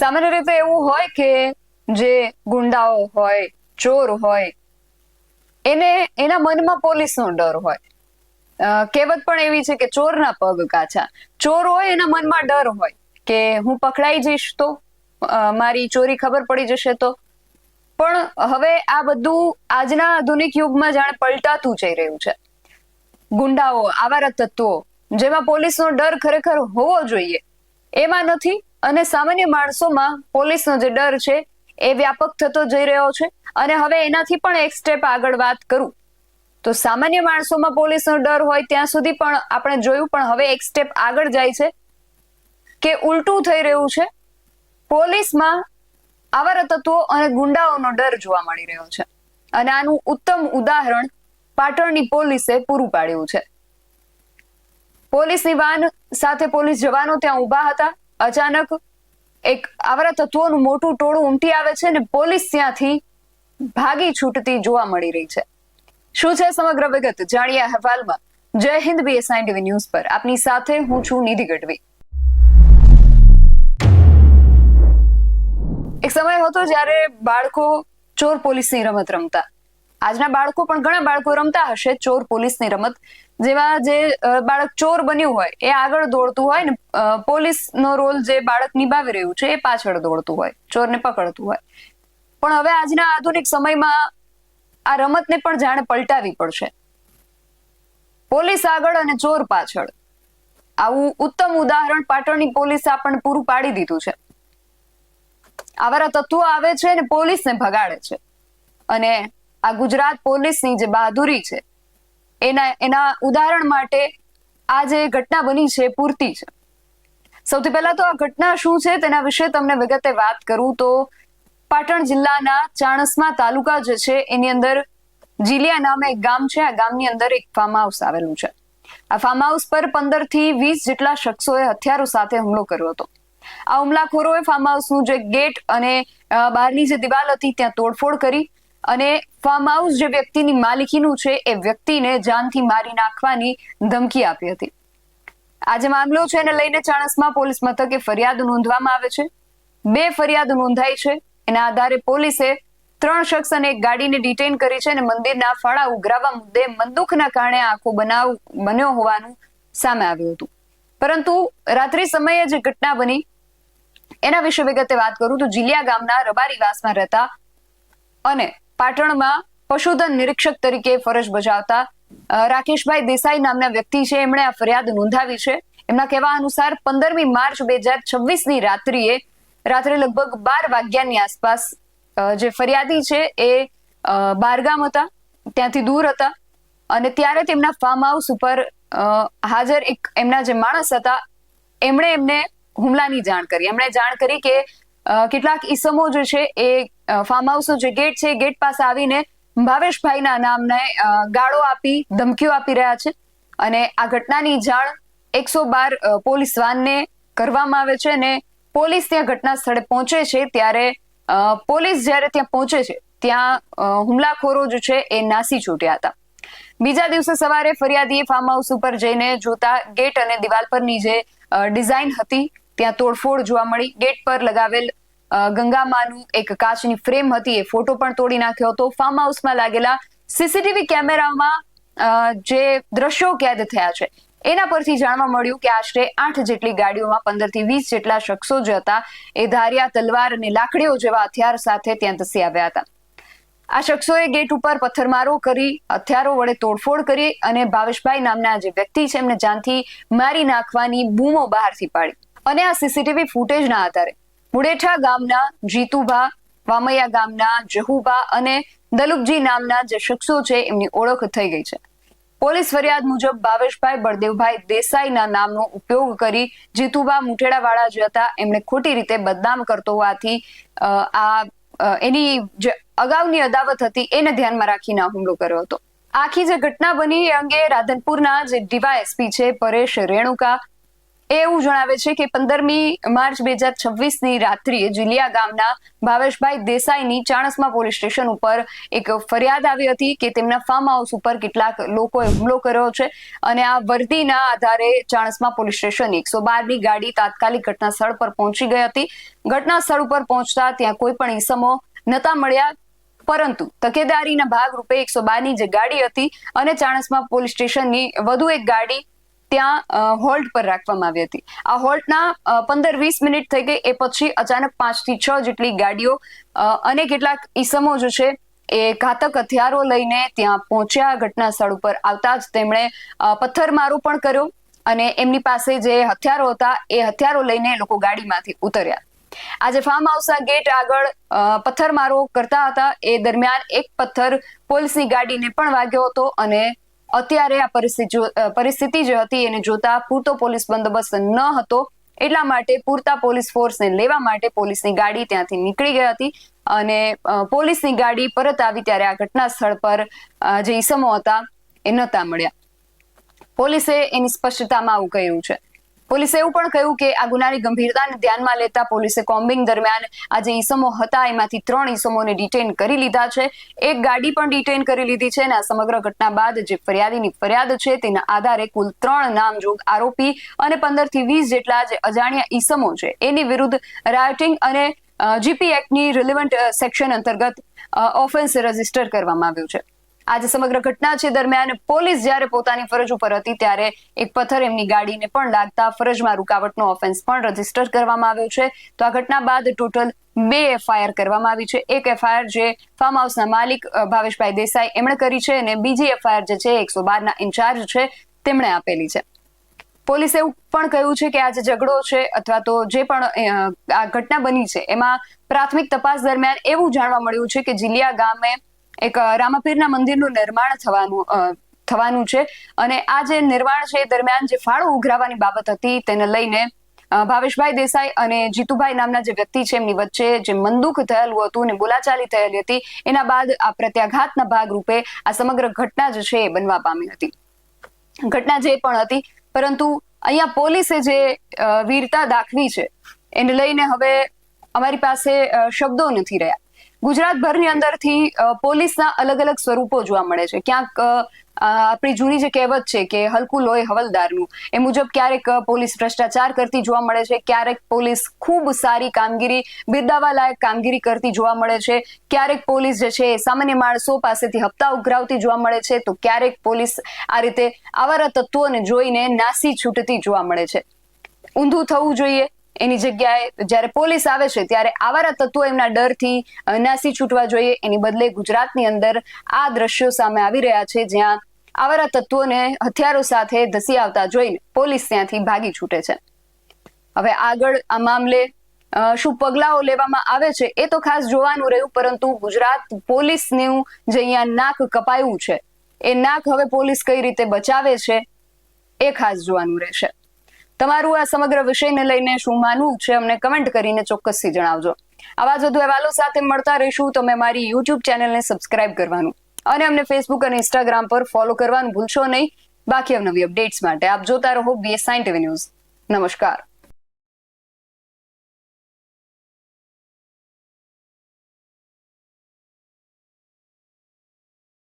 સામાન્ય રીતે એવું હોય કે જે ગુંડાઓ હોય, ચોર હોય, એને એના મનમાં પોલીસનો ડર હોય. કહેવત પણ એવી છે કે ચોરના પગ કાચા. ચોર હોય એના મનમાં ડર હોય કે હું પકડાઈ જઈશ તો, મારી ચોરી ખબર પડી જશે તો. પણ હવે આ બધું આજના આધુનિક યુગમાં જાણે પલટાતું જઈ રહ્યું છે. ગુંડાઓ, આવારા તત્વો, જેમાં પોલીસનો ડર ખરેખર હોવો જોઈએ એમાં નથી, અને સામાન્ય માણસોમાં પોલીસનો જે ડર છે એ વ્યાપક થતો જઈ રહ્યો છે. અને હવે એનાથી પણ એક સ્ટેપ આગળ વાત કરું તો સામાન્ય માણસોમાં પોલીસનો ડર હોય ત્યાં સુધી પણ આપણે જોયું, પણ હવે એક સ્ટેપ આગળ જાય છે કે ઉલટું થઈ રહ્યું છે. પોલીસમાં આવારા તત્વો અને ગુંડાઓનો ડર જોવા મળી રહ્યો છે. અને આનું ઉત્તમ ઉદાહરણ પાટણની પોલીસે પૂરું પાડ્યું છે. પોલીસની વાન સાથે પોલીસ જવાનો ત્યાં ઉભા હતા. અચાનક એક આવારા તત્વોનું મોટું ટોળું ઉમટી આવે છે અને પોલીસ ત્યાંથી ભાગી છૂટતી જોવા મળી રહી છે. શું છે સમગ્ર વિગત જાણીએ અહેવાલમાં. જય હિન્દ BSI TV ન્યૂઝ પર આપની સાથે હું છું નિધિ ગઢવી. એક સમય હતો જ્યારે બાળકો ચોર પોલીસની રમત રમતા. આજના બાળકો પણ ઘણા બાળકો રમતા હશે ચોર પોલીસની રમત, જેમાં જે બાળક ચોર બન્યું હોય એ આગળ દોડતું હોય ને પોલીસનો રોલ જે બાળક નિભાવી રહ્યું છે એ પાછળ દોડતું હોય, ચોરને પકડતું હોય. પણ હવે આજના આધુનિક સમયમાં આ રમતને પણ જાણે પલટાવી પડશે. પોલીસ આગળ અને ચોર પાછળ. આવું ઉત્તમ ઉદાહરણ પાટણની પોલીસે આપણને પૂરું પાડી દીધું છે. આવારા તત્વો આવે છે અને પોલીસને ભગાડે છે. અને આ ગુજરાત પોલીસની જે બહાદુરી છે એના ઉદાહરણ માટે આ જે ઘટના બની છે પૂરતી છે. સૌથી પહેલા તો આ ઘટના શું છે તેના વિશે તમને વિગતે વાત કરું તો પાટણ જિલ્લાના ચાણસ્મા તાલુકા જે છે એની અંદર જીલિયા નામે એક ગામ છે. આ ગામની અંદર એક ફાર્મ હાઉસ આવેલું છે. આ ફાર્મ હાઉસ પર 15 થી 20 જેટલા શખ્સોએ હથિયારો સાથે હુમલો કર્યો હતો. આ હુમલાખોરોએ ફાર્મ હાઉસનું જે ગેટ અને બહારની જે દિવાલ હતી ત્યાં તોડફોડ કરી અને ફાર્મ હાઉસ જે વ્યક્તિની માલિકીનું છે એ વ્યક્તિને જાનથી મારી નાખવાની ધમકી આપી હતી. આ જે મામલો છે એને લઈને ચાણસ્મા પોલીસ મથકે ફરિયાદ નોંધવામાં આવે છે. 2 ફરિયાદ નોંધાઈ છે. એના આધારે પોલીસે 3 શખ્સ અને એક ગાડીને ડિટેઇન કરી છે અને મંદિરના ફાળા ઉઘરાવવા મુદ્દે બંદૂકના કારણે આખો બનાવ બન્યો હોવાનું સામે આવ્યું હતું. પરંતુ રાત્રિ સમયે જે ઘટના બની એના વિશે વિગતે વાત કરું તો જીલિયા ગામના રબારીવાસમાં રહેતા અને પાટણમાં પશુધન નિરીક્ષક તરીકે ફરજ બજાવતા રાકેશભાઈ દેસાઈ નામના વ્યક્તિ છે. એમણે આ ફરિયાદ નોંધાવી છે. એમના કહેવા અનુસાર 15મી માર્ચ 2026ની રાત્રે લગભગ 12 વાગ્યાની આસપાસ જે ફરિયાદી છે એ બહારગામ હતા, ત્યાંથી દૂર હતા અને ત્યારે તેમના ફાર્મ હાઉસ ઉપર હાજર એક એમના જે માણસ હતા એમણે એમને હુમલાની જાણ કરી. એમણે જાણ કરી કે કેટલાક ઈસમો જે છે એ ફાર્મ હાઉસનો જે ગેટ છે ગેટ પાસે આવીને ભાવેશભાઈના નામને ગાળો આપી ધમકીઓ આપી રહ્યા છે. અને આ ઘટનાની જાણ 112 પોલીસ વાનને કરવામાં આવે છે અને પોલીસ ત્યાં ઘટના સ્થળે પહોંચે છે. ત્યારે પોલીસ જ્યારે ત્યાં પહોંચે છે ત્યાં હુમલાખોરો જે છે એ નાસી છૂટ્યા હતા. બીજા દિવસે સવારે ફરિયાદીએ ફાર્મ હાઉસ ઉપર જઈને જોતા ગેટ અને દિવાલ પરની જે ડિઝાઇન હતી ત્યાં તોડફોડ જોવા મળી. ગેટ પર લગાવેલ ગંગામાનું એક કાચની ફ્રેમ હતી એ ફોટો પણ તોડી નાખ્યો હતો. ફાર્મ હાઉસમાં લાગેલા CCTV કેમેરામાં જે દ્રશ્યો કેદ થયા છે એના પરથી જાણવા મળ્યું કે આશરે 8 જેટલી ગાડીઓમાં 15 થી 20 જેટલા શખ્સો જે હતા એ ધારિયા, તલવાર અને લાકડીઓ જેવા હથિયાર સાથે ત્યાં ધસી આવ્યા હતા. આ શખ્સોએ ગેટ ઉપર પથ્થરમારો કરી, હથિયારો વડે તોડફોડ કરી અને ભાવેશભાઈ નામના જે વ્યક્તિ છે એમને જાનથી મારી નાખવાની બૂમો બહારથી પાડી. અને આ CCTV ફૂટેજના આધારે મુડેઠા ગામના જીતુભા, વામૈયા ગામના જહુભા અને દલુપજી નામના જે શખ્સો છે એમની ઓળખ થઈ ગઈ છે. પોલીસ ફરિયાદ મુજબ ભાવેશભાઈ બળદેવભાઈ દેસાઈના નામનો ઉપયોગ કરી જીતુભા મુઠેડાવાળા જે હતા એમણે ખોટી રીતે બદનામ કરતો હોવાથી એની જે અગાઉની અદાવત હતી એને ધ્યાનમાં રાખીને હુમલો કર્યો હતો. આખી જે ઘટના બની એ અંગે રાધનપુરના જે DYSP છે પરેશ રેણુકા એવું જણાવે છે કે 15મી માર્ચ 2026ની રાત્રિએ જીલિયા ગામના ભાવેશભાઈ દેસાઈની ચાણસ્મા પોલીસ સ્ટેશન ઉપર એક ફરિયાદ આવી હતી કે તેમના ફાર્મ હાઉસ ઉપર કેટલાક લોકોએ હુમલો કર્યો છે અને આ વર્દીના આધારે ચાણસ્મા પોલીસ સ્ટેશન 112ની ગાડી તાત્કાલિક ઘટના સ્થળ પર પહોંચી ગઈ હતી. ઘટના સ્થળ ઉપર પહોંચતા ત્યાં કોઈ પણ ઈસમો નતા મળ્યા, પરંતુ તકેદારીના ભાગરૂપે 112ની જે ગાડી હતી અને ચાણસ્મા પોલીસ સ્ટેશનની વધુ એક ગાડી ત્યાં હોલ્ટ પર રાખવામાં આવી હતી. આ હોલ્ટના 15-20 મિનિટ થઈ ગઈ. એ પછી અચાનક 5 થી 6 જેટલી ગાડીઓ અને કેટલાક ઈસમો જે છે એ ઘાતક હથિયારો લઈને ત્યાં પહોંચ્યા. ઘટના સ્થળ ઉપર આવતા જ તેમણે પથ્થરમારો પણ કર્યો અને એમની પાસે જે હથિયારો હતા એ હથિયારો લઈને લોકો ગાડીમાંથી ઉતર્યા. આજે ફાર્મ હાઉસના ગેટ આગળ પથ્થરમારો કરતા હતા એ દરમિયાન એક પથ્થર પોલીસની ગાડીને પણ વાગ્યો હતો અને અત્યારે આ પરિસ્થિતિ જે હતી એને જોતા પૂરતો પોલીસ બંદોબસ્ત ન હતો, એટલા માટે પૂરતા પોલીસ ફોર્સને લેવા માટે પોલીસની ગાડી ત્યાંથી નીકળી ગઈ હતી અને પોલીસની ગાડી પરત આવી ત્યારે આ ઘટના સ્થળ પર જે ઈસમો હતા એ નતા મળ્યા. પોલીસે એની સ્પષ્ટતામાં આવું કહ્યું છે. પોલીસે એવું પણ કહ્યું કે આ ગુનાની ગંભીરતાને ધ્યાનમાં લેતા પોલીસે કોમ્બિંગ દરમિયાન આ જે ઈસમો હતા એમાંથી 3 ઈસમોને ડિટેન કરી લીધા છે. એક ગાડી પણ ડિટેન કરી લીધી છે અને આ સમગ્ર ઘટના બાદ જે ફરિયાદીની ફરિયાદ છે તેના આધારે કુલ 3 નામજોગ આરોપી અને 15 થી 20 જેટલા જે અજાણ્યા ઈસમો છે એની વિરુદ્ધ રાયોટિંગ અને જીપી એક્ટની રિલેવન્ટ સેક્શન અંતર્ગત ઓફેન્સ રજીસ્ટર કરવામાં આવ્યું છે. આજે સમગ્ર ઘટના છે દરમિયાન પોલીસ જ્યારે પોતાની ફરજ ઉપર હતી ત્યારે એક પથ્થર એમની ગાડીને પણ લાગતા ફરજમાં રૂકાવટનો ઓફેન્સ પણ રજીસ્ટર કરવામાં આવ્યો છે. તો આ ઘટના બાદ ટોટલ 2 એફઆઈઆર કરવામાં આવી છે. એક એફઆઈઆર જે ફાર્મ હાઉસના માલિક ભાવેશભાઈ દેસાઈ એમણે કરી છે અને બીજી એફઆઈઆર જે છે 112ના ઇન્ચાર્જ છે તેમણે આપેલી છે. પોલીસે એવું પણ કહ્યું છે કે આ જે ઝઘડો છે અથવા તો જે પણ આ ઘટના બની છે એમાં પ્રાથમિક તપાસ દરમિયાન એવું જાણવા મળ્યું છે કે જીલિયા ગામે એક રામાપીરના મંદિરનું નિર્માણ થવાનું છે અને આ જે નિર્માણ છે દરમિયાન જે ફાળો ઉઘરાવવાની બાબત હતી તેને લઈને ભાવેશભાઈ દેસાઈ અને જીતુભાઈ નામના જે વ્યક્તિ છે એમની વચ્ચે જે મનદુખ થયેલું હતું અને બોલાચાલી થયેલી હતી એના બાદ આ પ્રત્યાઘાતના ભાગરૂપે આ સમગ્ર ઘટના જે છે એ બનવા પામી હતી. ઘટના જે પણ હતી, પરંતુ અહીંયા પોલીસે જે વીરતા દાખવી છે એને લઈને હવે અમારી પાસે શબ્દો નથી રહ્યા. ગુજરાતભરની અંદરથી પોલીસના અલગ અલગ સ્વરૂપો જોવા મળે છે. ક્યાંક આપણી જૂની જે કહેવત છે કે હલકું લોહી હવલદારનું, એ મુજબ ક્યારેક પોલીસ ભ્રષ્ટાચાર કરતી જોવા મળે છે, ક્યારેક પોલીસ ખૂબ સારી કામગીરી, બિરદાવા લાયક કામગીરી કરતી જોવા મળે છે, ક્યારેક પોલીસ જે છે સામાન્ય માણસો પાસેથી હપ્તા ઉઘરાવતી જોવા મળે છે, તો ક્યારેક પોલીસ આ રીતે આવારા તત્વોને જોઈને નાસી છૂટતી જોવા મળે છે. ઊંધું થવું જોઈએ. એની જગ્યાએ જ્યારે પોલીસ આવે છે ત્યારે આવારા તત્વો એમના ડરથી નાસી છૂટવા જોઈએ. એની બદલે ગુજરાતની અંદર આ દ્રશ્યો સામે આવી રહ્યા છે જ્યાં આવારા તત્વોને હથિયારો સાથે ધસી આવતા જોઈને પોલીસ ત્યાંથી ભાગી છૂટે છે. હવે આગળ આ મામલે શું પગલાઓ લેવામાં આવે છે એ તો ખાસ જોવાનું રહ્યું, પરંતુ ગુજરાત પોલીસનું જે અહીંયા નાક કપાયું છે એ નાક હવે પોલીસ કઈ રીતે બચાવે છે એ ખાસ જોવાનું રહેશે. તમારું આ સમગ્ર વિષયને લઈને શું માનવું છે અમને કમેન્ટ કરીને ચોક્કસથી જણાવજો. આવા જ વધુ અહેવાલો સાથે મળતા રહીશું. તમે મારી યુટ્યુબ ચેનલને સબસ્ક્રાઇબ કરવાનું અને અમને ફેસબુક અને ઇન્સ્ટાગ્રામ પર ફોલો કરવાનું ભૂલશો નહીં. બાકી અવનવી અપડેટ્સ માટે આપ જોતા રહો BS9 TV ન્યૂઝ. નમસ્કાર.